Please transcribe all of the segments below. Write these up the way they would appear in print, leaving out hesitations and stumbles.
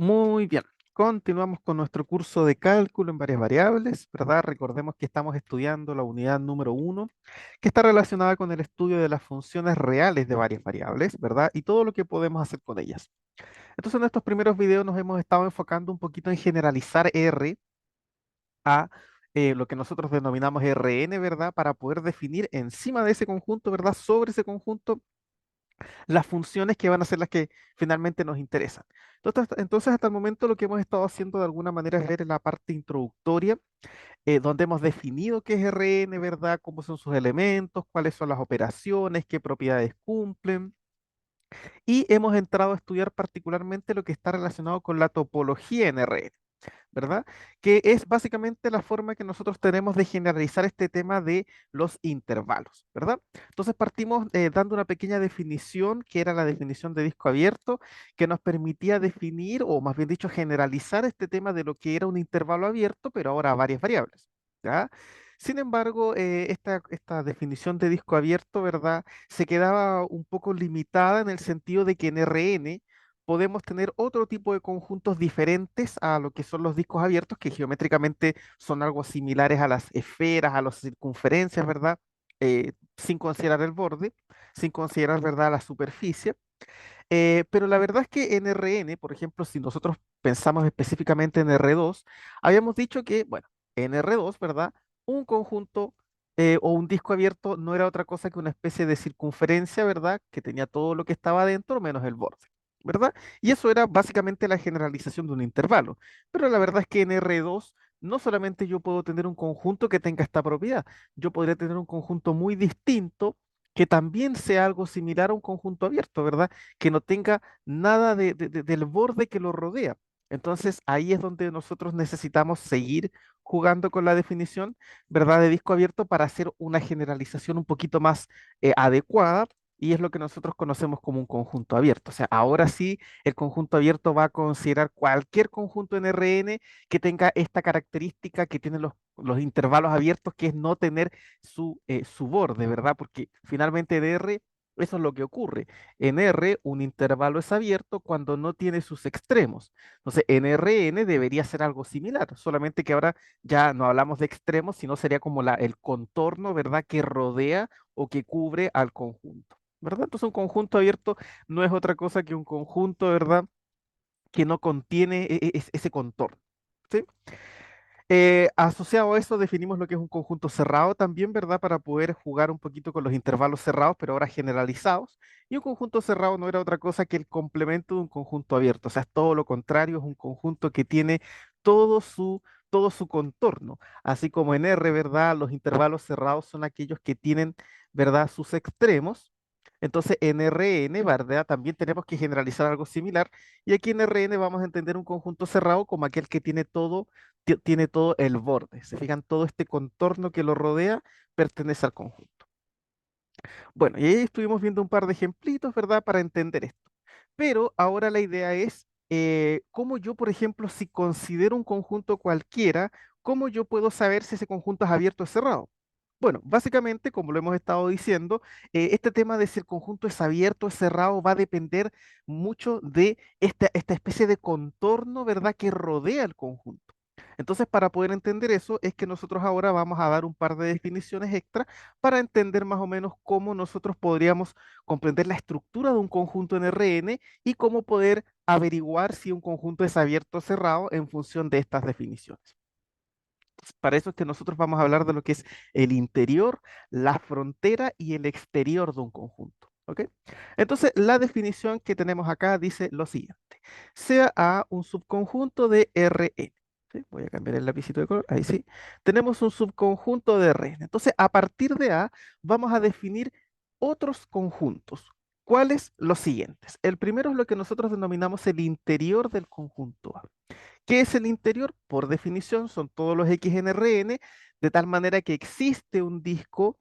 Muy bien, continuamos con nuestro curso de cálculo en varias variables, ¿verdad? Recordemos que estamos estudiando la unidad número uno, que está relacionada con el estudio de las funciones reales de varias variables, ¿verdad? Y todo lo que podemos hacer con ellas. Entonces, en estos primeros videos nos hemos estado enfocando un poquito en generalizar R a lo que nosotros denominamos Rn, ¿verdad? Para poder definir encima de ese conjunto, ¿verdad? Sobre ese conjunto las funciones que van a ser las que finalmente nos interesan. Entonces, hasta el momento lo que hemos estado haciendo de alguna manera es ver en la parte introductoria, donde hemos definido qué es Rn, ¿verdad? Cómo son sus elementos, cuáles son las operaciones, qué propiedades cumplen. Y hemos entrado a estudiar particularmente lo que está relacionado con la topología en Rn. ¿Verdad? Que es básicamente la forma que nosotros tenemos de generalizar este tema de los intervalos, ¿verdad? Entonces partimos dando una pequeña definición, que era la definición de disco abierto, que nos permitía definir, o más bien dicho, generalizar este tema de lo que era un intervalo abierto, pero ahora a varias variables, ¿ya? Sin embargo, esta definición de disco abierto, ¿verdad? Se quedaba un poco limitada en el sentido de que en Rn podemos tener otro tipo de conjuntos diferentes a lo que son los discos abiertos, que geométricamente son algo similares a las esferas, a las circunferencias, ¿verdad? Sin considerar el borde, sin considerar, ¿verdad?, la superficie. Pero la verdad es que en Rn, por ejemplo, si nosotros pensamos específicamente en R2, habíamos dicho que, bueno, en R2, ¿verdad? Un conjunto o un disco abierto no era otra cosa que una especie de circunferencia, ¿verdad? Que tenía todo lo que estaba dentro menos el borde, ¿verdad? Y eso era básicamente la generalización de un intervalo. Pero la verdad es que en R2 no solamente yo puedo tener un conjunto que tenga esta propiedad, yo podría tener un conjunto muy distinto que también sea algo similar a un conjunto abierto, ¿verdad? Que no tenga nada del borde que lo rodea. Entonces ahí es donde nosotros necesitamos seguir jugando con la definición, ¿verdad? De disco abierto para hacer una generalización un poquito más adecuada. Y es lo que nosotros conocemos como un conjunto abierto. O sea, ahora sí, el conjunto abierto va a considerar cualquier conjunto en Rn que tenga esta característica que tienen los intervalos abiertos, que es no tener su borde, ¿verdad? Porque finalmente en R eso es lo que ocurre. En R, un intervalo es abierto cuando no tiene sus extremos. Entonces, en Rn debería ser algo similar, solamente que ahora ya no hablamos de extremos, sino sería como el contorno, ¿verdad?, que rodea o que cubre al conjunto, ¿verdad? Entonces, un conjunto abierto no es otra cosa que un conjunto, ¿verdad?, que no contiene ese contorno. ¿Sí? Asociado a eso definimos lo que es un conjunto cerrado también, ¿verdad? Para poder jugar un poquito con los intervalos cerrados, pero ahora generalizados. Y un conjunto cerrado no era otra cosa que el complemento de un conjunto abierto. O sea, es todo lo contrario, es un conjunto que tiene todo todo su contorno. Así como en R, ¿verdad? Los intervalos cerrados son aquellos que tienen, ¿verdad?, sus extremos. Entonces, en Rn, ¿verdad? También tenemos que generalizar algo similar. Y aquí en Rn vamos a entender un conjunto cerrado como aquel que tiene todo el borde. Se fijan, todo este contorno que lo rodea pertenece al conjunto. Bueno, y ahí estuvimos viendo un par de ejemplitos, ¿verdad? Para entender esto. Pero ahora la idea es, cómo yo, por ejemplo, si considero un conjunto cualquiera, ¿cómo yo puedo saber si ese conjunto es abierto o cerrado? Bueno, básicamente, como lo hemos estado diciendo, este tema de si el conjunto es abierto o cerrado va a depender mucho de esta especie de contorno, ¿verdad?, que rodea el conjunto. Entonces, para poder entender eso, es que nosotros ahora vamos a dar un par de definiciones extra para entender más o menos cómo nosotros podríamos comprender la estructura de un conjunto en Rn y cómo poder averiguar si un conjunto es abierto o cerrado en función de estas definiciones. Para eso es que nosotros vamos a hablar de lo que es el interior, la frontera y el exterior de un conjunto. ¿Ok? Entonces, la definición que tenemos acá dice lo siguiente. Sea A un subconjunto de Rn. ¿Sí? Voy a cambiar el lapicito de color. Ahí sí. Tenemos un subconjunto de Rn. Entonces, a partir de A, vamos a definir otros conjuntos. ¿Cuáles? Los siguientes. El primero es lo que nosotros denominamos el interior del conjunto A. ¿Qué es el interior? Por definición, son todos los X en Rn, de tal manera que existe un disco,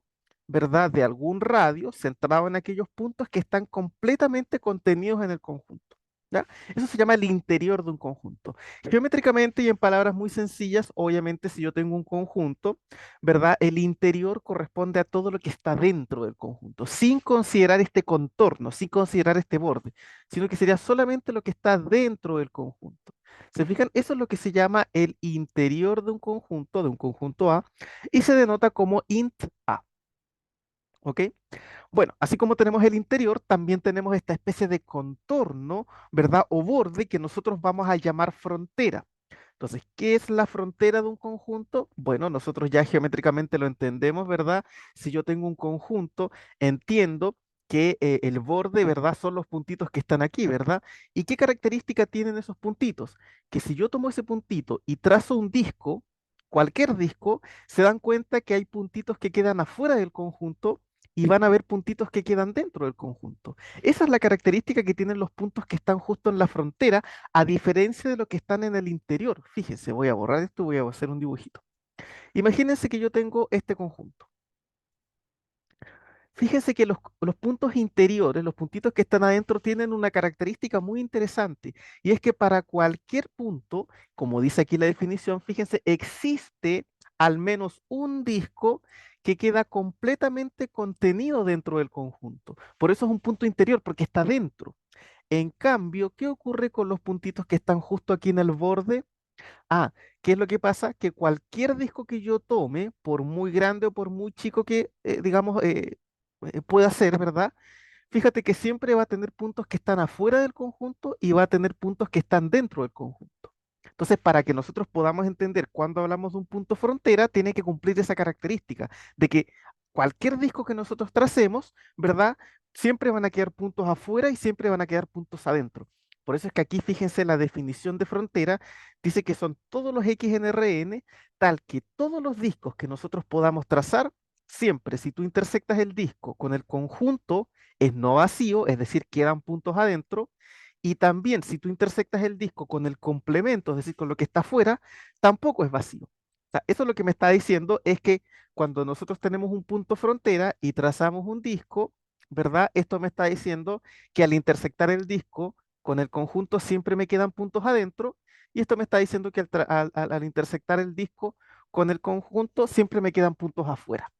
¿verdad?, de algún radio centrado en aquellos puntos que están completamente contenidos en el conjunto. ¿Ya? Eso se llama el interior de un conjunto. Geométricamente y en palabras muy sencillas, obviamente si yo tengo un conjunto, ¿verdad? El interior corresponde a todo lo que está dentro del conjunto, sin considerar este contorno, sin considerar este borde, sino que sería solamente lo que está dentro del conjunto. ¿Se fijan? Eso es lo que se llama el interior de un conjunto A, y se denota como int A. ¿Ok? Bueno, así como tenemos el interior, también tenemos esta especie de contorno, ¿verdad? O borde que nosotros vamos a llamar frontera. Entonces, ¿qué es la frontera de un conjunto? Bueno, nosotros ya geométricamente lo entendemos, ¿verdad? Si yo tengo un conjunto, entiendo que el borde, ¿verdad? Son los puntitos que están aquí, ¿verdad? ¿Y qué característica tienen esos puntitos? Que si yo tomo ese puntito y trazo un disco, cualquier disco, se dan cuenta que hay puntitos que quedan afuera del conjunto y van a haber puntitos que quedan dentro del conjunto. Esa es la característica que tienen los puntos que están justo en la frontera, a diferencia de lo que están en el interior. Fíjense, voy a borrar esto, voy a hacer un dibujito. Imagínense que yo tengo este conjunto. Fíjense que los puntos interiores, los puntitos que están adentro, tienen una característica muy interesante, y es que para cualquier punto, como dice aquí la definición, fíjense, existe al menos un disco que queda completamente contenido dentro del conjunto. Por eso es un punto interior, porque está dentro. En cambio, ¿qué ocurre con los puntitos que están justo aquí en el borde? Ah, ¿qué es lo que pasa? Que cualquier disco que yo tome, por muy grande o por muy chico que, digamos, pueda ser, ¿verdad? Fíjate que siempre va a tener puntos que están afuera del conjunto y va a tener puntos que están dentro del conjunto. Entonces, para que nosotros podamos entender cuando hablamos de un punto frontera, tiene que cumplir esa característica de que cualquier disco que nosotros tracemos, ¿verdad? Siempre van a quedar puntos afuera y siempre van a quedar puntos adentro. Por eso es que aquí, fíjense, la definición de frontera dice que son todos los X en Rn, tal que todos los discos que nosotros podamos trazar, siempre si tú intersectas el disco con el conjunto, es no vacío, es decir, quedan puntos adentro. Y también si tú intersectas el disco con el complemento, es decir, con lo que está afuera, tampoco es vacío. O sea, eso lo que me está diciendo es que cuando nosotros tenemos un punto frontera y trazamos un disco, ¿verdad? Esto me está diciendo que al intersectar el disco con el conjunto siempre me quedan puntos adentro, y esto me está diciendo que al intersectar el disco con el conjunto siempre me quedan puntos afuera.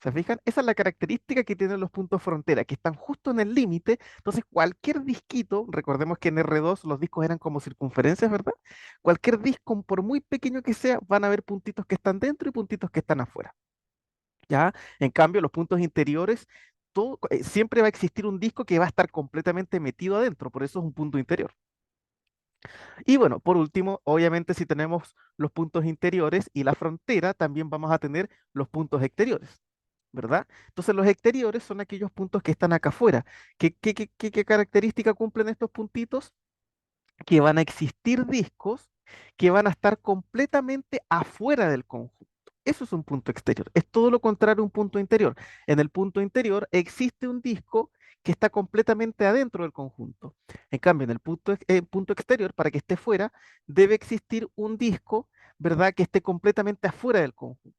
¿Se fijan? Esa es la característica que tienen los puntos frontera, que están justo en el límite. Entonces, cualquier disquito, recordemos que en R2 los discos eran como circunferencias, ¿verdad? Cualquier disco, por muy pequeño que sea, van a haber puntitos que están dentro y puntitos que están afuera. ¿Ya? En cambio, los puntos interiores, siempre va a existir un disco que va a estar completamente metido adentro, por eso es un punto interior. Y bueno, por último, obviamente si tenemos los puntos interiores y la frontera, también vamos a tener los puntos exteriores. ¿Verdad? Entonces los exteriores son aquellos puntos que están acá afuera. ¿Qué característica cumplen estos puntitos? Que van a existir discos que van a estar completamente afuera del conjunto. Eso es un punto exterior. Es todo lo contrario a un punto interior. En el punto interior existe un disco que está completamente adentro del conjunto. En cambio, en el punto exterior, para que esté fuera, debe existir un disco, ¿verdad?, que esté completamente afuera del conjunto.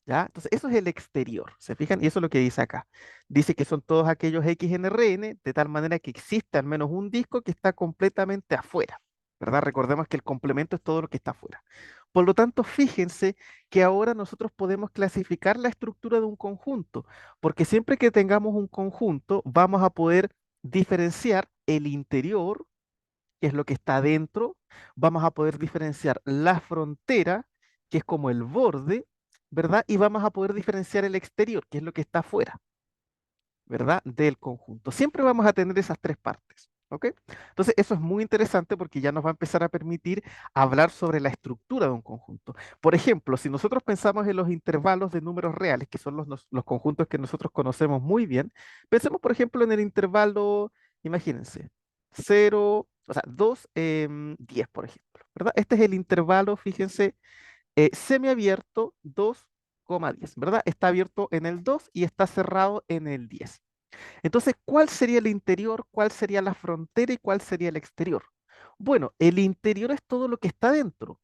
¿Ya? Entonces, eso es el exterior, ¿se fijan? Y eso es lo que dice acá. Dice que son todos aquellos X en Rn, de tal manera que existe al menos un disco que está completamente afuera, ¿verdad? Recordemos que el complemento es todo lo que está afuera. Por lo tanto, fíjense que ahora nosotros podemos clasificar la estructura de un conjunto, porque siempre que tengamos un conjunto, vamos a poder diferenciar el interior, que es lo que está adentro, vamos a poder diferenciar la frontera, que es como el borde, ¿verdad? Y vamos a poder diferenciar el exterior, que es lo que está afuera, ¿verdad? Del conjunto. Siempre vamos a tener esas tres partes, ¿ok? Entonces, eso es muy interesante porque ya nos va a empezar a permitir hablar sobre la estructura de un conjunto. Por ejemplo, si nosotros pensamos en los intervalos de números reales, que son los conjuntos que nosotros conocemos muy bien, pensemos, por ejemplo, en el intervalo, imagínense, 0, o sea, 2, 10, por ejemplo, ¿verdad? Este es el intervalo, fíjense, semiabierto 2,10, ¿verdad? Está abierto en el 2 y está cerrado en el 10. Entonces, ¿cuál sería el interior? ¿Cuál sería la frontera y cuál sería el exterior? Bueno, el interior es todo lo que está dentro,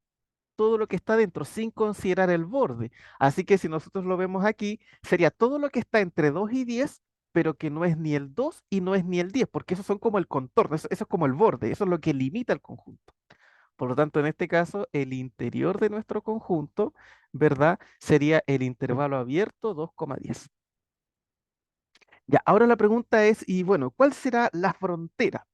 todo lo que está dentro, sin considerar el borde. Así que si nosotros lo vemos aquí, sería todo lo que está entre 2 y 10 pero que no es ni el 2 y no es ni el 10, porque esos son como el contorno, eso es como el borde, eso es lo que limita el conjunto. Por lo tanto, en este caso, el interior de nuestro conjunto, ¿verdad? Sería el intervalo abierto 2,10. Ya, ahora la pregunta es, y bueno, ¿cuál será la frontera?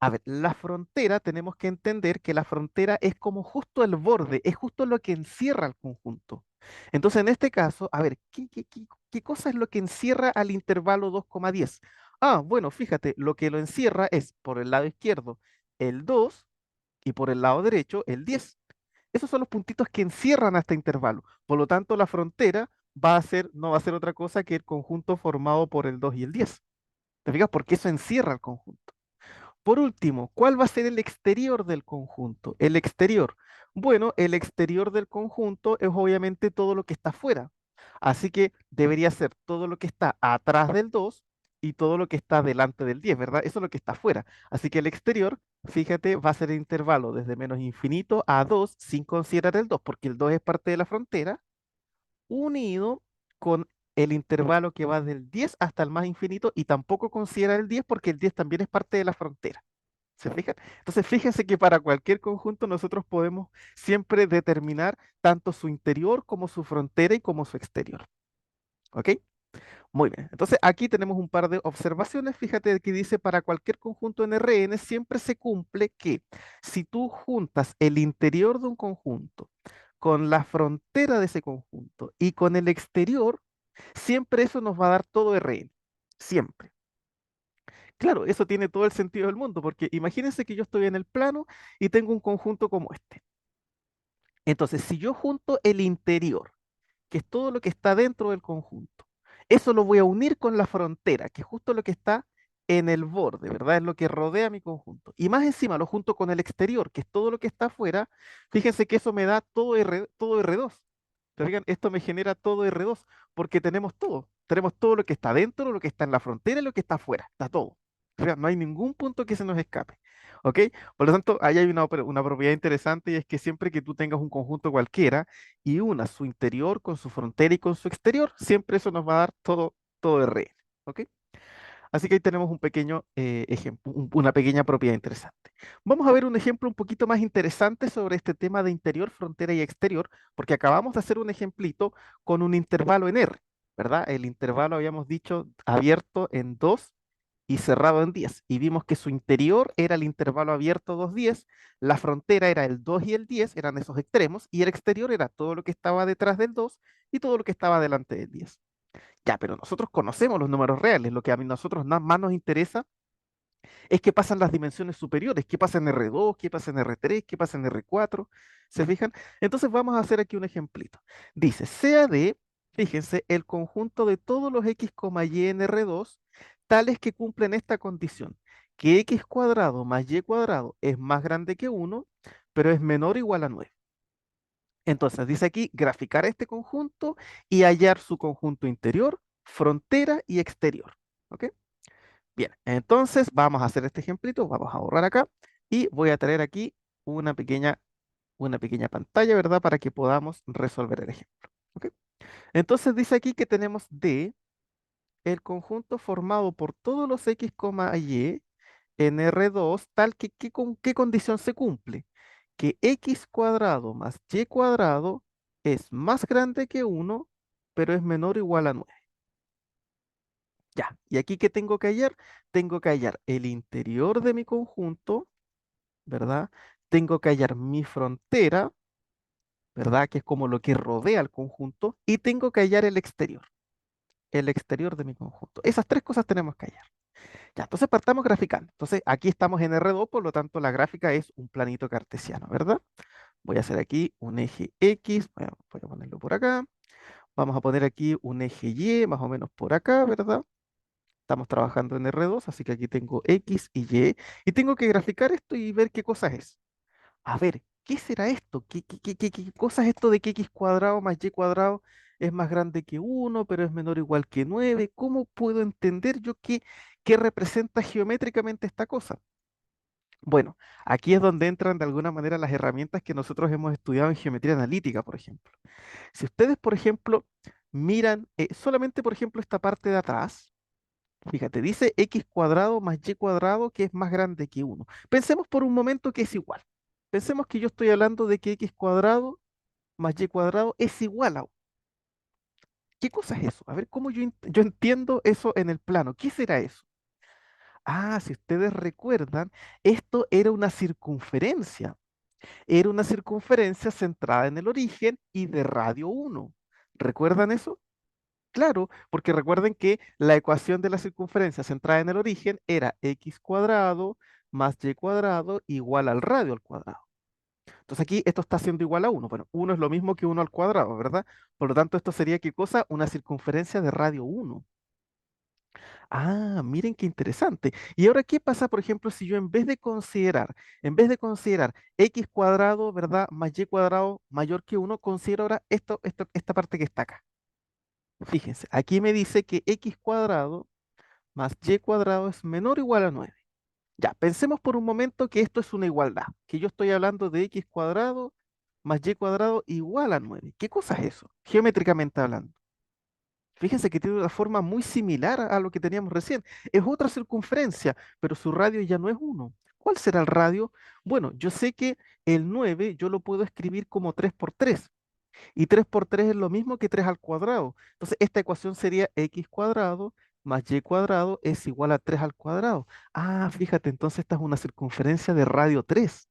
A ver, la frontera, tenemos que entender que la frontera es como justo el borde, es justo lo que encierra el conjunto. Entonces, en este caso, a ver, ¿qué cosa es lo que encierra al intervalo 2,10? Ah, bueno, fíjate, lo que lo encierra es por el lado izquierdo el 2 y por el lado derecho el 10. Esos son los puntitos que encierran a este intervalo. Por lo tanto, la frontera no va a ser otra cosa que el conjunto formado por el 2 y el 10. ¿Te fijas? Porque eso encierra el conjunto. Por último, ¿cuál va a ser el exterior del conjunto? El exterior. Bueno, el exterior del conjunto es obviamente todo lo que está afuera. Así que debería ser todo lo que está atrás del 2 y todo lo que está delante del 10, ¿verdad? Eso es lo que está afuera. Así que el exterior, fíjate, va a ser el intervalo desde menos infinito a 2 sin considerar el 2, porque el 2 es parte de la frontera, unido con el intervalo que va del 10 hasta el más infinito y tampoco considera el 10 porque el 10 también es parte de la frontera. ¿Se fijan? Entonces, fíjense que para cualquier conjunto nosotros podemos siempre determinar tanto su interior como su frontera y como su exterior. ¿Ok? Muy bien. Entonces, aquí tenemos un par de observaciones. Fíjate que dice, para cualquier conjunto en Rn siempre se cumple que si tú juntas el interior de un conjunto con la frontera de ese conjunto y con el exterior, siempre eso nos va a dar todo Rn. Siempre. Claro, eso tiene todo el sentido del mundo, porque imagínense que yo estoy en el plano y tengo un conjunto como este. Entonces, si yo junto el interior, que es todo lo que está dentro del conjunto, eso lo voy a unir con la frontera, que es justo lo que está en el borde, ¿verdad? Es lo que rodea mi conjunto. Y más encima lo junto con el exterior, que es todo lo que está afuera. Fíjense que eso me da todo R2. ¿Se fijan? Esto me genera todo R2, porque tenemos todo. Tenemos todo lo que está dentro, lo que está en la frontera y lo que está afuera. Está todo. ¿Se fijan? No hay ningún punto que se nos escape. ¿Ok? Por lo tanto, ahí hay una propiedad interesante y es que siempre que tú tengas un conjunto cualquiera y una su interior con su frontera y con su exterior, siempre eso nos va a dar todo R. ¿Ok? Así que ahí tenemos un pequeño ejemplo, una pequeña propiedad interesante. Vamos a ver un ejemplo un poquito más interesante sobre este tema de interior, frontera y exterior, porque acabamos de hacer un ejemplito con un intervalo en R, ¿verdad? El intervalo habíamos dicho abierto en 2 y cerrado en 10. Y vimos que su interior era el intervalo abierto 2, 10, la frontera era el 2 y el 10, eran esos extremos, y el exterior era todo lo que estaba detrás del 2 y todo lo que estaba delante del 10. Ya, pero nosotros conocemos los números reales. Lo que a nosotros más nos interesa es qué pasa en las dimensiones superiores, qué pasa en R2, qué pasa en R3, qué pasa en R4. ¿Se fijan? Entonces vamos a hacer aquí un ejemplito. Dice, sea de, fíjense, el conjunto de todos los x, y en R2, tales que cumplen esta condición, que x cuadrado más y cuadrado es más grande que 1, pero es menor o igual a 9. Entonces, dice aquí, graficar este conjunto y hallar su conjunto interior, frontera y exterior. ¿Ok? Bien, entonces vamos a hacer este ejemplito, vamos a borrar acá y voy a traer aquí una pequeña, una pequeña pantalla, ¿verdad? Para que podamos resolver el ejemplo. ¿Ok? Entonces dice aquí que tenemos D, el conjunto formado por todos los x, y en R2, tal que con qué condición se cumple, que x cuadrado más y cuadrado es más grande que 1, pero es menor o igual a 9. Ya, y aquí ¿qué tengo que hallar? Tengo que hallar el interior de mi conjunto, ¿verdad? Tengo que hallar mi frontera, ¿verdad? Que es como lo que rodea al conjunto, y tengo que hallar el exterior de mi conjunto. Esas tres cosas tenemos que hallar. Ya, entonces partamos graficando. Entonces aquí estamos en R2, por lo tanto la gráfica es un planito cartesiano, ¿verdad? Voy a hacer aquí un eje X, voy a ponerlo por acá. Vamos a poner aquí un eje Y, más o menos por acá, ¿verdad? Estamos trabajando en R2, así que aquí tengo X y Y. Y tengo que graficar esto y ver qué cosa es. A ver, ¿qué será esto? ¿Qué cosa es esto de que X cuadrado más Y cuadrado es más grande que 1, pero es menor o igual que 9? ¿Cómo puedo entender yo qué representa geométricamente esta cosa? Bueno, aquí es donde entran de alguna manera las herramientas que nosotros hemos estudiado en geometría analítica, por ejemplo. Si ustedes, por ejemplo, miran solamente, por ejemplo, esta parte de atrás, Fíjate, dice x cuadrado más y cuadrado que es más grande que uno. Pensemos por un momento que es igual. Pensemos que yo estoy hablando de que x cuadrado más y cuadrado es igual a 1. ¿Qué cosa es eso? A ver, ¿cómo yo entiendo eso en el plano? ¿Qué será eso? Ah, si ustedes recuerdan, esto era una circunferencia. Era una circunferencia centrada en el origen y de radio 1. ¿Recuerdan eso? Claro, porque recuerden que la ecuación de la circunferencia centrada en el origen era x cuadrado más y cuadrado igual al radio al cuadrado. Entonces aquí esto está siendo igual a 1. Bueno, 1 es lo mismo que 1 al cuadrado, ¿verdad? Por lo tanto, esto sería ¿qué cosa? Una circunferencia de radio 1. Ah, miren qué interesante. Y ahora, ¿qué pasa, por ejemplo, si yo en vez de considerar x cuadrado, ¿verdad? Más y cuadrado mayor que 1, considero ahora esta parte que está acá. Fíjense, aquí me dice que x cuadrado más y cuadrado es menor o igual a 9. Ya, pensemos por un momento que esto es una igualdad, que yo estoy hablando de x cuadrado más y cuadrado igual a 9. ¿Qué cosa es eso? Geométricamente hablando. Fíjense que tiene una forma muy similar a lo que teníamos recién. Es otra circunferencia, pero su radio ya no es 1. ¿Cuál será el radio? Bueno, yo sé que el 9 yo lo puedo escribir como 3 por 3. Y 3 por 3 es lo mismo que 3 al cuadrado. Entonces, esta ecuación sería x cuadrado más y cuadrado es igual a 3 al cuadrado. Ah, fíjate, entonces esta es una circunferencia de radio 3.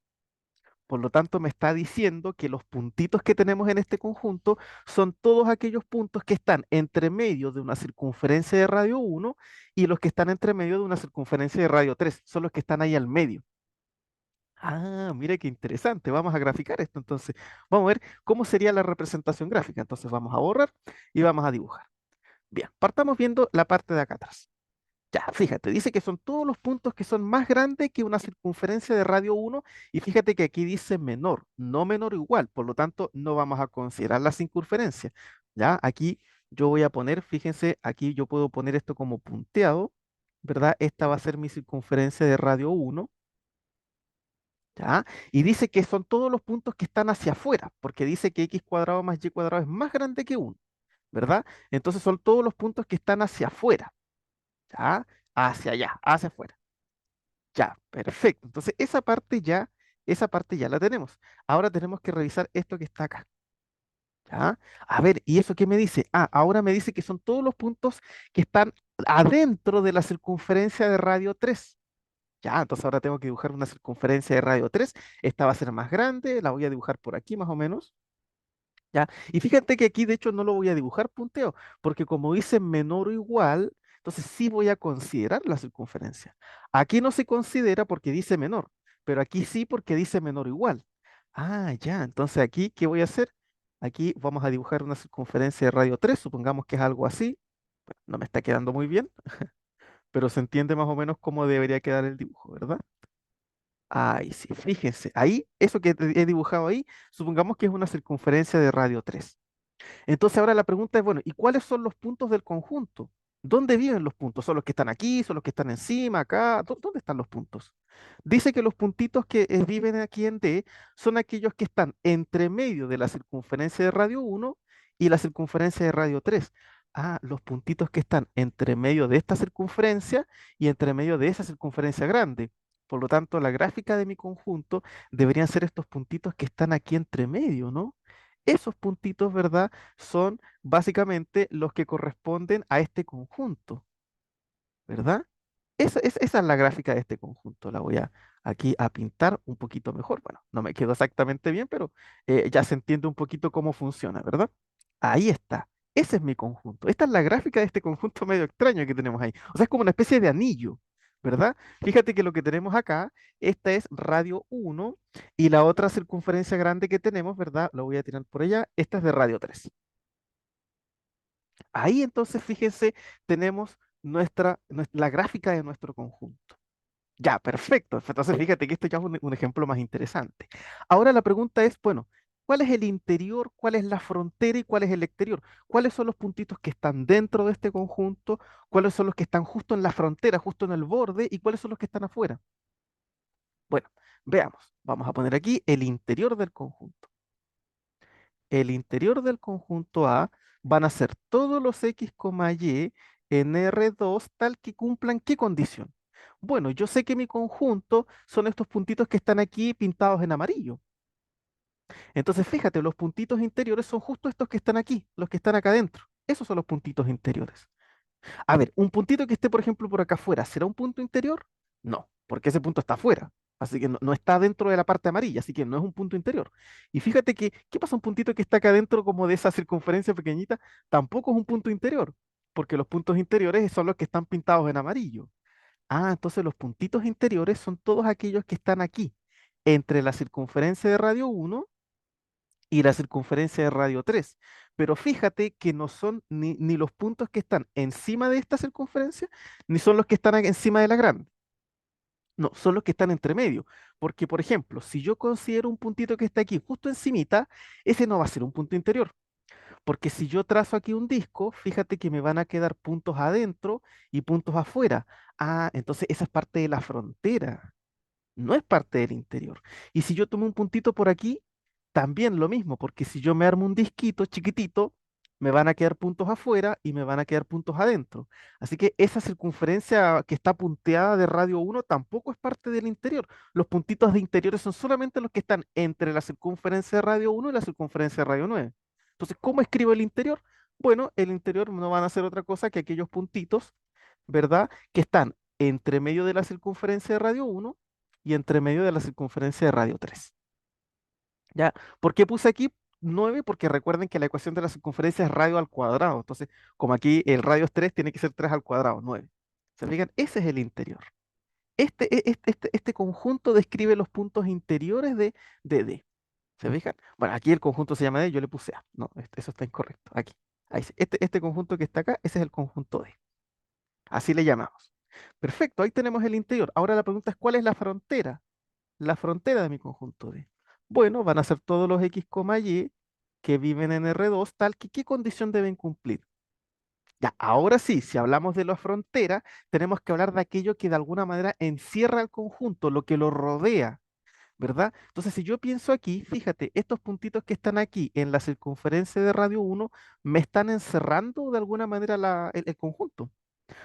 Por lo tanto, me está diciendo que los puntitos que tenemos en este conjunto son todos aquellos puntos que están entre medio de una circunferencia de radio 1 y los que están entre medio de una circunferencia de radio 3. Son los que están ahí al medio. Ah, mira qué interesante. Vamos a graficar esto entonces. Vamos a ver cómo sería la representación gráfica. Entonces vamos a borrar y vamos a dibujar. Bien, partamos viendo la parte de acá atrás. Ya, fíjate, dice que son todos los puntos que son más grandes que una circunferencia de radio 1 y fíjate que aquí dice menor, no menor o igual, por lo tanto no vamos a considerar la circunferencia. Ya, aquí yo voy a poner, fíjense, aquí yo puedo poner esto como punteado, ¿verdad? Esta va a ser mi circunferencia de radio 1. ¿Ya? Y dice que son todos los puntos que están hacia afuera, porque dice que x cuadrado más y cuadrado es más grande que 1, ¿verdad? Entonces son todos los puntos que están hacia afuera, ¿ya? Hacia allá, hacia afuera. Ya, perfecto. Entonces esa parte ya la tenemos. Ahora tenemos que revisar esto que está acá, ¿ya? A ver, ¿y eso qué me dice? Ah, ahora me dice que son todos los puntos que están adentro de la circunferencia de radio 3. Ya, entonces ahora tengo que dibujar una circunferencia de radio 3. Esta va a ser más grande, la voy a dibujar por aquí más o menos. ¿Ya? Y fíjate que aquí de hecho no lo voy a dibujar punteo, porque como dice menor o igual, entonces sí voy a considerar la circunferencia. Aquí no se considera porque dice menor, pero aquí sí porque dice menor o igual. Ah, ya, entonces aquí, ¿qué voy a hacer? Aquí vamos a dibujar una circunferencia de radio 3. Supongamos que es algo así. No me está quedando muy bien, pero se entiende más o menos cómo debería quedar el dibujo, ¿verdad? Ay, sí, fíjense, ahí, eso que he dibujado ahí, supongamos que es una circunferencia de radio 3. Entonces ahora la pregunta es, bueno, ¿y cuáles son los puntos del conjunto? ¿Dónde viven los puntos? ¿Son los que están aquí? ¿Son los que están encima, acá? ¿Dónde están los puntos? Dice que los puntitos que viven aquí en D son aquellos que están entre medio de la circunferencia de radio 1 y la circunferencia de radio 3. Ah, los puntitos que están entre medio de esta circunferencia y entre medio de esa circunferencia grande. Por lo tanto, la gráfica de mi conjunto deberían ser estos puntitos que están aquí entre medio, ¿no? Esos puntitos, ¿verdad? Son básicamente los que corresponden a este conjunto, ¿verdad? Esa es la gráfica de este conjunto. La voy a aquí a pintar un poquito mejor. Bueno, no me quedó exactamente bien, pero ya se entiende un poquito cómo funciona, ¿verdad? Ahí está. Ese es mi conjunto. Esta es la gráfica de este conjunto medio extraño que tenemos ahí. O sea, es como una especie de anillo, ¿verdad? Fíjate que lo que tenemos acá, esta es radio 1 y la otra circunferencia grande que tenemos, ¿verdad? Lo voy a tirar por allá. Esta es de radio 3. Ahí entonces, fíjense, tenemos la gráfica de nuestro conjunto. Ya, perfecto. Entonces, fíjate que esto ya es un ejemplo más interesante. Ahora la pregunta es, bueno, ¿cuál es el interior, cuál es la frontera y cuál es el exterior? ¿Cuáles son los puntitos que están dentro de este conjunto? ¿Cuáles son los que están justo en la frontera, justo en el borde? ¿Y cuáles son los que están afuera? Bueno, veamos. Vamos a poner aquí el interior del conjunto. El interior del conjunto A van a ser todos los x, y en R2 tal que cumplan qué condición. Bueno, yo sé que mi conjunto son estos puntitos que están aquí pintados en amarillo. Entonces, fíjate, los puntitos interiores son justo estos que están aquí, los que están acá adentro. Esos son los puntitos interiores. A ver, un puntito que esté, por ejemplo, por acá afuera, ¿será un punto interior? No, porque ese punto está afuera. Así que no está dentro de la parte amarilla, así que no es un punto interior. Y fíjate que, ¿qué pasa? Un puntito que está acá dentro como de esa circunferencia pequeñita, tampoco es un punto interior, porque los puntos interiores son los que están pintados en amarillo. Ah, entonces los puntitos interiores son todos aquellos que están aquí, entre la circunferencia de radio 1 y la circunferencia de radio 3. Pero fíjate que no son ni los puntos que están encima de esta circunferencia, ni son los que están encima de la grande. No, son los que están entre medio. Porque, por ejemplo, si yo considero un puntito que está aquí justo encimita, ese no va a ser un punto interior. Porque si yo trazo aquí un disco, fíjate que me van a quedar puntos adentro y puntos afuera. Ah, entonces esa es parte de la frontera, no es parte del interior. Y si yo tomo un puntito por aquí, también lo mismo, porque si yo me armo un disquito chiquitito, me van a quedar puntos afuera y me van a quedar puntos adentro. Así que esa circunferencia que está punteada de radio 1 tampoco es parte del interior. Los puntitos de interiores son solamente los que están entre la circunferencia de radio 1 y la circunferencia de radio 9. Entonces, ¿cómo escribo el interior? Bueno, el interior no van a ser otra cosa que aquellos puntitos, ¿verdad? Que están entre medio de la circunferencia de radio 1 y entre medio de la circunferencia de radio 3. ¿Ya? ¿Por qué puse aquí 9? Porque recuerden que la ecuación de la circunferencia es radio al cuadrado. Entonces, como aquí el radio es 3, tiene que ser 3 al cuadrado, 9. ¿Se fijan? Ese es el interior. Este conjunto describe los puntos interiores de D. ¿Se fijan? Bueno, aquí el conjunto se llama D, yo le puse A. No, eso está incorrecto. Aquí. Ahí sí. Este conjunto que está acá, ese es el conjunto D. Así le llamamos. Perfecto, ahí tenemos el interior. Ahora la pregunta es, ¿cuál es la frontera? La frontera de mi conjunto D. Bueno, van a ser todos los X, Y que viven en R2, tal que ¿qué condición deben cumplir? Ya, ahora sí, si hablamos de la frontera, tenemos que hablar de aquello que de alguna manera encierra el conjunto, lo que lo rodea, ¿verdad? Entonces, si yo pienso aquí, fíjate, estos puntitos que están aquí en la circunferencia de radio 1 me están encerrando de alguna manera el conjunto.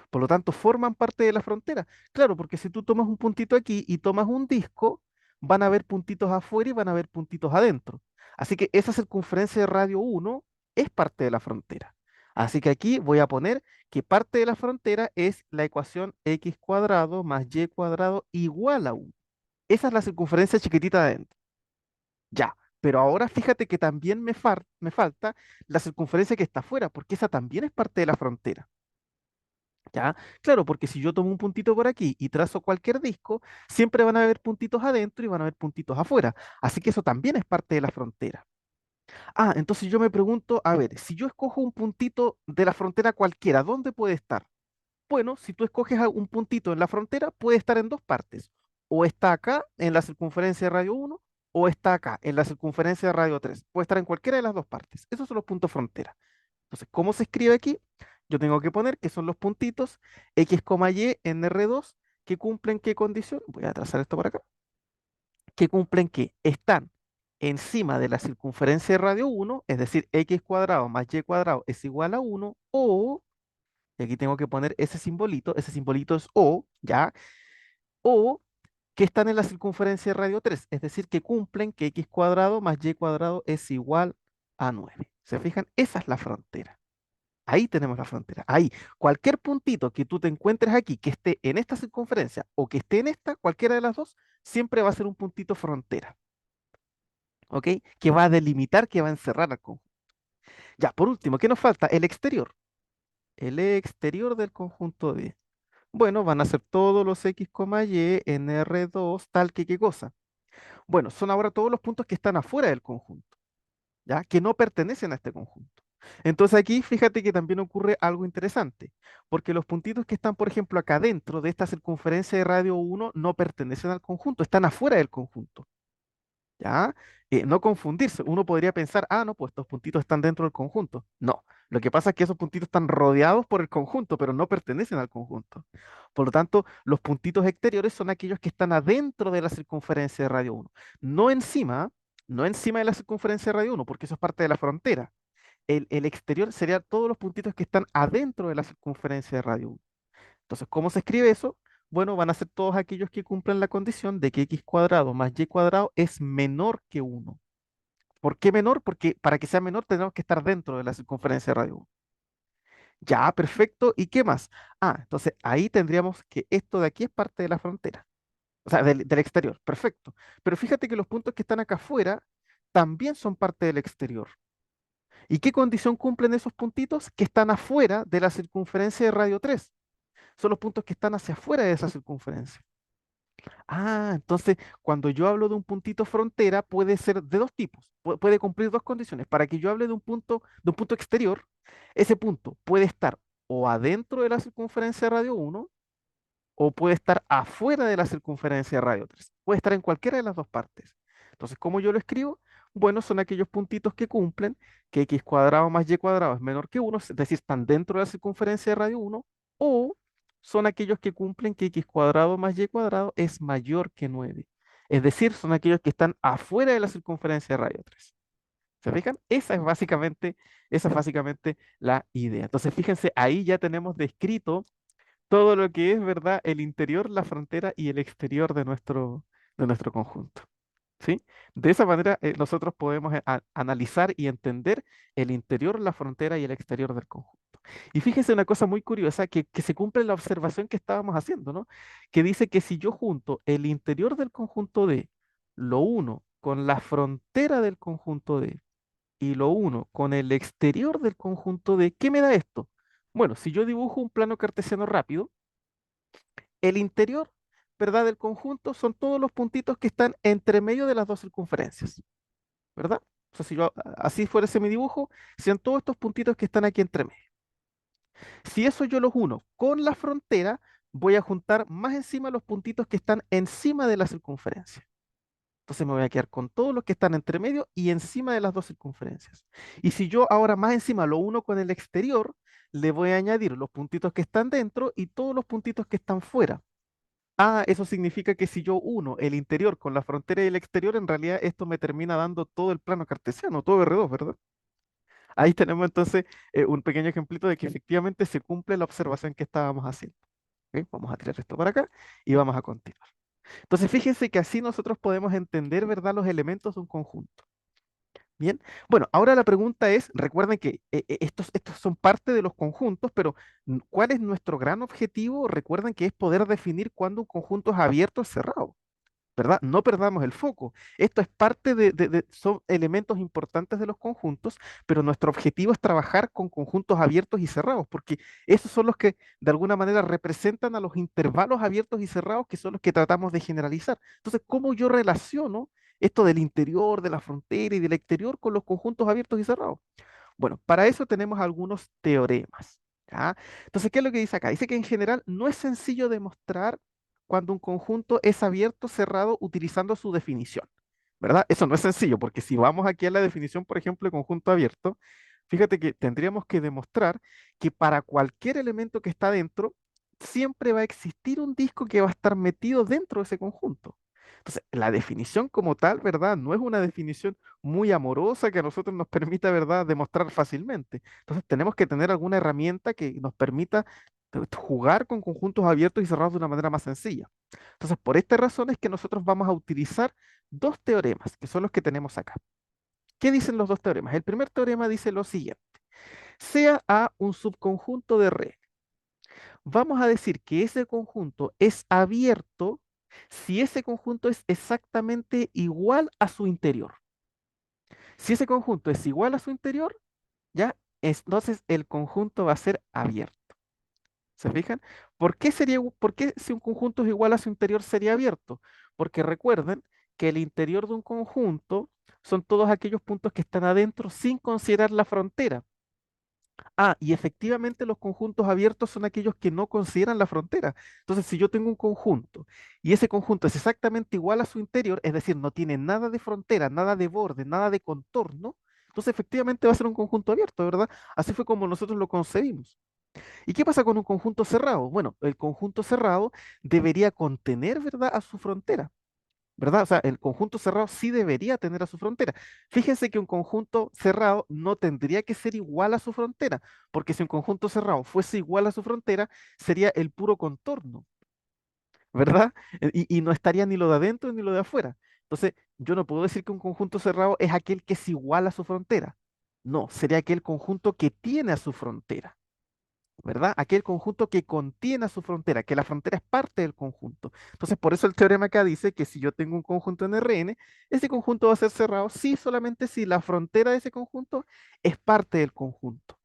Por lo tanto, forman parte de la frontera. Claro, porque si tú tomas un puntito aquí y tomas un disco, van a haber puntitos afuera y van a haber puntitos adentro. Así que esa circunferencia de radio 1 es parte de la frontera. Así que aquí voy a poner que parte de la frontera es la ecuación x cuadrado más y cuadrado igual a 1. Esa es la circunferencia chiquitita de adentro. Ya, pero ahora fíjate que también me falta la circunferencia que está afuera, porque esa también es parte de la frontera. ¿Ya? Claro, porque si yo tomo un puntito por aquí y trazo cualquier disco, siempre van a haber puntitos adentro y van a haber puntitos afuera. Así que eso también es parte de la frontera. Ah, entonces yo me pregunto, a ver, si yo escojo un puntito de la frontera cualquiera, ¿dónde puede estar? Bueno, si tú escoges un puntito en la frontera, puede estar en dos partes. O está acá en la circunferencia de radio 1 o está acá en la circunferencia de radio 3. Puede estar en cualquiera de las dos partes. Esos son los puntos frontera. Entonces, ¿cómo se escribe aquí? Yo tengo que poner que son los puntitos X, Y en R2 que cumplen qué condición. Voy a trazar esto por acá. Que cumplen que están encima de la circunferencia de radio 1, es decir, X cuadrado más Y cuadrado es igual a 1, o, y aquí tengo que poner ese simbolito es O, ¿ya? O que están en la circunferencia de radio 3, es decir, que cumplen que X cuadrado más Y cuadrado es igual a 9. ¿Se fijan? Esa es la frontera. Ahí tenemos la frontera. Ahí, cualquier puntito que tú te encuentres aquí, que esté en esta circunferencia o que esté en esta, cualquiera de las dos, siempre va a ser un puntito frontera, ¿ok? Que va a delimitar, que va a encerrar al conjunto. Ya, por último, ¿qué nos falta? El exterior. El exterior del conjunto D. Bueno, van a ser todos los X, Y en R2, tal que qué cosa. Bueno, son ahora todos los puntos que están afuera del conjunto. ¿Ya? Que no pertenecen a este conjunto. Entonces aquí fíjate que también ocurre algo interesante, porque los puntitos que están, por ejemplo, acá dentro de esta circunferencia de radio 1 no pertenecen al conjunto, están afuera del conjunto. ¿Ya? No confundirse. Uno podría pensar, ah, no, pues estos puntitos están dentro del conjunto. No, lo que pasa es que esos puntitos están rodeados por el conjunto, pero no pertenecen al conjunto. Por lo tanto, los puntitos exteriores son aquellos que están adentro de la circunferencia de radio 1. No encima, no encima de la circunferencia de radio 1, porque eso es parte de la frontera. el exterior serían todos los puntitos que están adentro de la circunferencia de radio 1. Entonces, ¿cómo se escribe eso? Bueno, van a ser todos aquellos que cumplen la condición de que x cuadrado más y cuadrado es menor que 1. ¿Por qué menor? Porque para que sea menor tenemos que estar dentro de la circunferencia de radio 1. Ya, perfecto. ¿Y qué más? Ah, entonces ahí tendríamos que esto de aquí es parte de la frontera, o sea, del exterior. Perfecto. Pero fíjate que los puntos que están acá afuera también son parte del exterior. ¿Y qué condición cumplen esos puntitos? Que están afuera de la circunferencia de radio 3. Son los puntos que están hacia afuera de esa circunferencia. Ah, entonces cuando yo hablo de un puntito frontera puede ser de dos tipos, puede cumplir dos condiciones. Para que yo hable de un punto exterior, ese punto puede estar o adentro de la circunferencia de radio 1 o puede estar afuera de la circunferencia de radio 3. Puede estar en cualquiera de las dos partes. Entonces, ¿cómo yo lo escribo? Bueno, son aquellos puntitos que cumplen que x cuadrado más y cuadrado es menor que 1, es decir, están dentro de la circunferencia de radio 1, o son aquellos que cumplen que x cuadrado más y cuadrado es mayor que 9. Es decir, son aquellos que están afuera de la circunferencia de radio 3. ¿Se fijan? Esa es básicamente la idea. Entonces, fíjense, ahí ya tenemos descrito todo lo que es, ¿verdad? El interior, la frontera y el exterior de nuestro conjunto. ¿Sí? De esa manera nosotros podemos analizar y entender el interior, la frontera y el exterior del conjunto. Y fíjense una cosa muy curiosa que se cumple la observación que estábamos haciendo, ¿no? Que dice que si yo junto el interior del conjunto D, lo uno con la frontera del conjunto D y lo uno con el exterior del conjunto D, ¿qué me da esto? Bueno, si yo dibujo un plano cartesiano rápido, el interior, ¿verdad? Del conjunto son todos los puntitos que están entre medio de las dos circunferencias, ¿verdad? O sea, si yo así fuese mi dibujo, sean todos estos puntitos que están aquí entre medio. Si eso yo los uno con la frontera, voy a juntar más encima los puntitos que están encima de la circunferencia. Entonces me voy a quedar con todos los que están entre medio y encima de las dos circunferencias. Y si yo ahora más encima lo uno con el exterior, le voy a añadir los puntitos que están dentro y todos los puntitos que están fuera. Ah, eso significa que si yo uno el interior con la frontera y el exterior, en realidad esto me termina dando todo el plano cartesiano, todo R2, ¿verdad? Ahí tenemos entonces un pequeño ejemplito de que efectivamente se cumple la observación que estábamos haciendo. ¿Ok? Vamos a tirar esto para acá y vamos a continuar. Entonces, fíjense que así nosotros podemos entender, ¿verdad?, los elementos de un conjunto. Bien, bueno, ahora la pregunta es, recuerden que estos son parte de los conjuntos, pero ¿cuál es nuestro gran objetivo? Recuerden que es poder definir cuándo un conjunto es abierto o cerrado. ¿Verdad? No perdamos el foco. Esto es parte son elementos importantes de los conjuntos, pero nuestro objetivo es trabajar con conjuntos abiertos y cerrados, porque esos son los que de alguna manera representan a los intervalos abiertos y cerrados, que son los que tratamos de generalizar. Entonces, ¿cómo yo relaciono esto del interior, de la frontera y del exterior con los conjuntos abiertos y cerrados? Bueno, para eso tenemos algunos teoremas. ¿Ya? Entonces, ¿qué es lo que dice acá? Dice que en general no es sencillo demostrar cuando un conjunto es abierto o cerrado utilizando su definición, ¿verdad? Eso no es sencillo, porque si vamos aquí a la definición, por ejemplo, de conjunto abierto, fíjate que tendríamos que demostrar que para cualquier elemento que está dentro, siempre va a existir un disco que va a estar metido dentro de ese conjunto. Entonces, la definición como tal, ¿verdad? No es una definición muy amorosa que a nosotros nos permita, ¿verdad?, demostrar fácilmente. Entonces, tenemos que tener alguna herramienta que nos permita jugar con conjuntos abiertos y cerrados de una manera más sencilla. Entonces, por esta razón es que nosotros vamos a utilizar dos teoremas, que son los que tenemos acá. ¿Qué dicen los dos teoremas? El primer teorema dice lo siguiente: sea A un subconjunto de R, vamos a decir que ese conjunto es abierto si ese conjunto es exactamente igual a su interior. Si ese conjunto es igual a su interior, ya, entonces el conjunto va a ser abierto. ¿Se fijan? ¿Por qué si un conjunto es igual a su interior sería abierto? Porque recuerden que el interior de un conjunto son todos aquellos puntos que están adentro sin considerar la frontera. Ah, y efectivamente los conjuntos abiertos son aquellos que no consideran la frontera. Entonces, si yo tengo un conjunto y ese conjunto es exactamente igual a su interior, es decir, no tiene nada de frontera, nada de borde, nada de contorno, entonces efectivamente va a ser un conjunto abierto, ¿verdad? Así fue como nosotros lo concebimos. ¿Y qué pasa con un conjunto cerrado? Bueno, el conjunto cerrado debería contener, ¿verdad?, a su frontera. ¿verdad? O sea, el conjunto cerrado sí debería tener a su frontera. Fíjense que un conjunto cerrado no tendría que ser igual a su frontera, porque si un conjunto cerrado fuese igual a su frontera, sería el puro contorno, ¿verdad? Y no estaría ni lo de adentro ni lo de afuera. Entonces, yo no puedo decir que un conjunto cerrado es aquel que es igual a su frontera. No, sería aquel conjunto que tiene a su frontera. ¿Verdad? Aquel conjunto que contiene a su frontera, que la frontera es parte del conjunto. Entonces, por eso el teorema acá dice que si yo tengo un conjunto en Rn, ese conjunto va a ser cerrado sí solamente si la frontera de ese conjunto es parte del conjunto.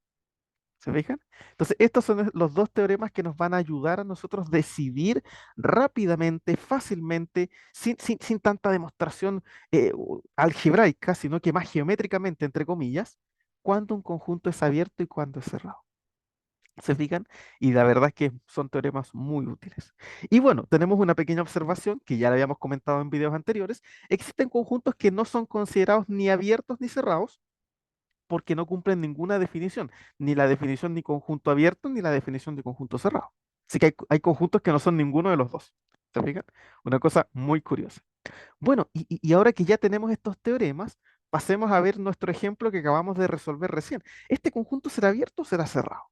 ¿Se fijan? Entonces, estos son los dos teoremas que nos van a ayudar a nosotros decidir rápidamente, fácilmente, sin tanta demostración algebraica, sino que más geométricamente, entre comillas, cuándo un conjunto es abierto y cuándo es cerrado. ¿Se fijan? Y la verdad es que son teoremas muy útiles. Y bueno, tenemos una pequeña observación que ya la habíamos comentado en videos anteriores. Existen conjuntos que no son considerados ni abiertos ni cerrados porque no cumplen ninguna definición, ni la definición de conjunto abierto ni la definición de conjunto cerrado. Así que hay conjuntos que no son ninguno de los dos. ¿Se fijan? Una cosa muy curiosa. Bueno, y ahora que ya tenemos estos teoremas, pasemos a ver nuestro ejemplo que acabamos de resolver recién. ¿Este conjunto será abierto o será cerrado?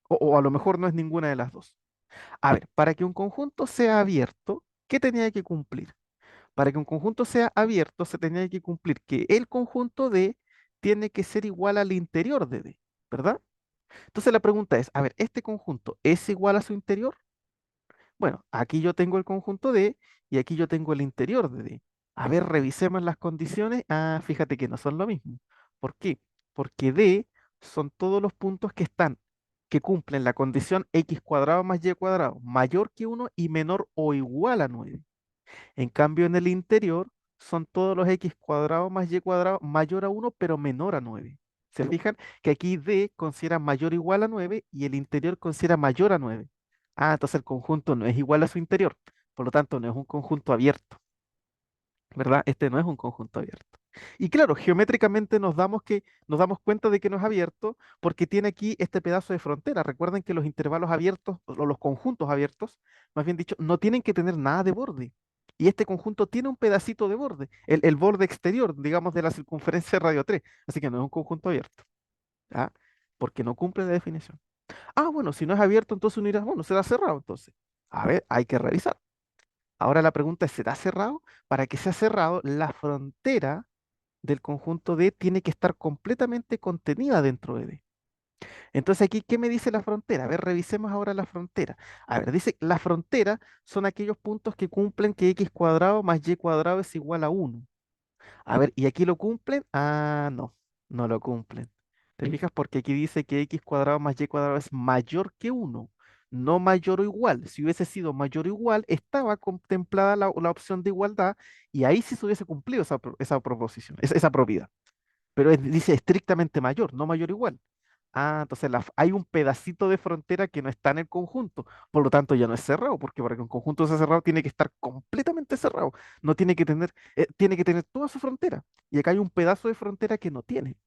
O a lo mejor no es ninguna de las dos. A ver, para que un conjunto sea abierto, ¿qué tenía que cumplir? Para que un conjunto sea abierto, se tenía que cumplir que el conjunto D tiene que ser igual al interior de D, ¿verdad? Entonces la pregunta es, a ver, ¿este conjunto es igual a su interior? Bueno, aquí yo tengo el conjunto D y aquí yo tengo el interior de D. A ver, revisemos las condiciones. Ah, fíjate que no son lo mismo. ¿Por qué? Porque D son todos los puntos que cumplen la condición x cuadrado más y cuadrado mayor que 1 y menor o igual a 9. En cambio, en el interior son todos los x cuadrado más y cuadrado mayor a 1 pero menor a 9. ¿Se fijan? Que aquí D considera mayor o igual a 9 y el interior considera mayor a 9. Ah, entonces el conjunto no es igual a su interior. Por lo tanto, no es un conjunto abierto, ¿verdad? Este no es un conjunto abierto. Y claro, geométricamente nos damos cuenta de que no es abierto porque tiene aquí este pedazo de frontera. Recuerden que los intervalos abiertos o los conjuntos abiertos, más bien dicho, no tienen que tener nada de borde. Y este conjunto tiene un pedacito de borde, el borde exterior, digamos, de la circunferencia de radio 3. Así que no es un conjunto abierto, ¿ah? Porque no cumple la definición. Ah, bueno, si no es abierto, entonces uno dirá, bueno, será cerrado entonces. A ver, hay que revisar. Ahora la pregunta es, ¿será cerrado? Para que sea cerrado, la frontera del conjunto D tiene que estar completamente contenida dentro de D. Entonces aquí, ¿qué me dice la frontera? A ver, revisemos ahora la frontera. A ver, dice, la frontera son aquellos puntos que cumplen que x cuadrado más y cuadrado es igual a 1. A ver, ¿y aquí lo cumplen? Ah, no, no lo cumplen. ¿Te fijas? Porque aquí dice que x cuadrado más y cuadrado es mayor que 1, no mayor o igual. Si hubiese sido mayor o igual, estaba contemplada la opción de igualdad y ahí sí se hubiese cumplido esa proposición, esa propiedad. Pero dice estrictamente mayor, no mayor o igual. Ah, entonces hay un pedacito de frontera que no está en el conjunto, por lo tanto ya no es cerrado, porque para que un conjunto sea cerrado tiene que estar completamente cerrado, no tiene que tener toda su frontera, y acá hay un pedazo de frontera que no tiene.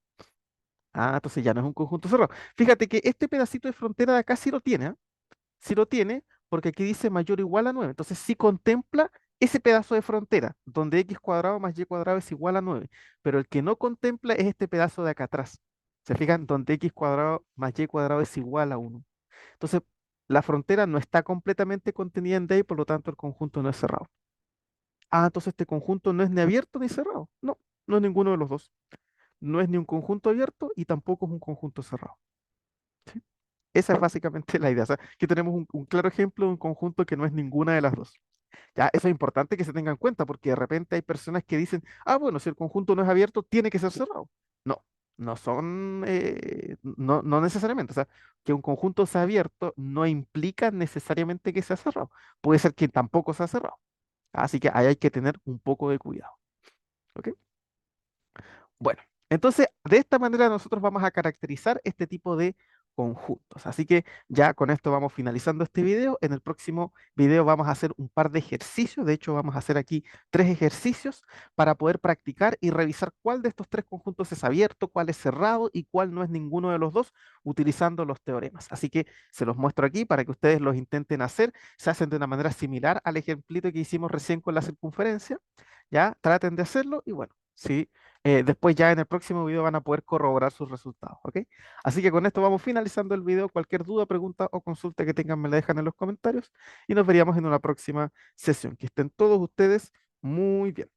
Ah, entonces ya no es un conjunto cerrado. Fíjate que este pedacito de frontera de acá sí lo tiene, ¿ah? Sí lo tiene, porque aquí dice mayor o igual a 9. Entonces sí contempla ese pedazo de frontera, donde x cuadrado más y cuadrado es igual a 9. Pero el que no contempla es este pedazo de acá atrás. ¿Se fijan? Donde x cuadrado más y cuadrado es igual a 1. Entonces, la frontera no está completamente contenida en D y por lo tanto el conjunto no es cerrado. Ah, entonces este conjunto no es ni abierto ni cerrado. No, no es ninguno de los dos. No es ni un conjunto abierto y tampoco es un conjunto cerrado. ¿Sí? Esa es básicamente la idea. O sea, que tenemos un claro ejemplo de un conjunto que no es ninguna de las dos. Ya, eso es importante que se tenga en cuenta porque de repente hay personas que dicen, ah, bueno, si el conjunto no es abierto, tiene que ser cerrado. No, no son, no necesariamente. O sea, que un conjunto sea abierto no implica necesariamente que sea cerrado. Puede ser que tampoco sea cerrado. Así que ahí hay que tener un poco de cuidado. ¿Ok? Bueno, entonces de esta manera nosotros vamos a caracterizar este tipo de conjuntos. Así que ya con esto vamos finalizando este video. En el próximo video vamos a hacer un par de ejercicios. De hecho, vamos a hacer aquí 3 ejercicios para poder practicar y revisar cuál de estos 3 conjuntos es abierto, cuál es cerrado y cuál no es ninguno de los dos, utilizando los teoremas. Así que se los muestro aquí para que ustedes los intenten hacer. Se hacen de una manera similar al ejemplito que hicimos recién con la circunferencia. Ya traten de hacerlo y bueno, sí, después ya en el próximo video van a poder corroborar sus resultados, ¿ok? Así que con esto vamos finalizando el video. Cualquier duda, pregunta o consulta que tengan me la dejan en los comentarios y nos veríamos en una próxima sesión. Que estén todos ustedes muy bien.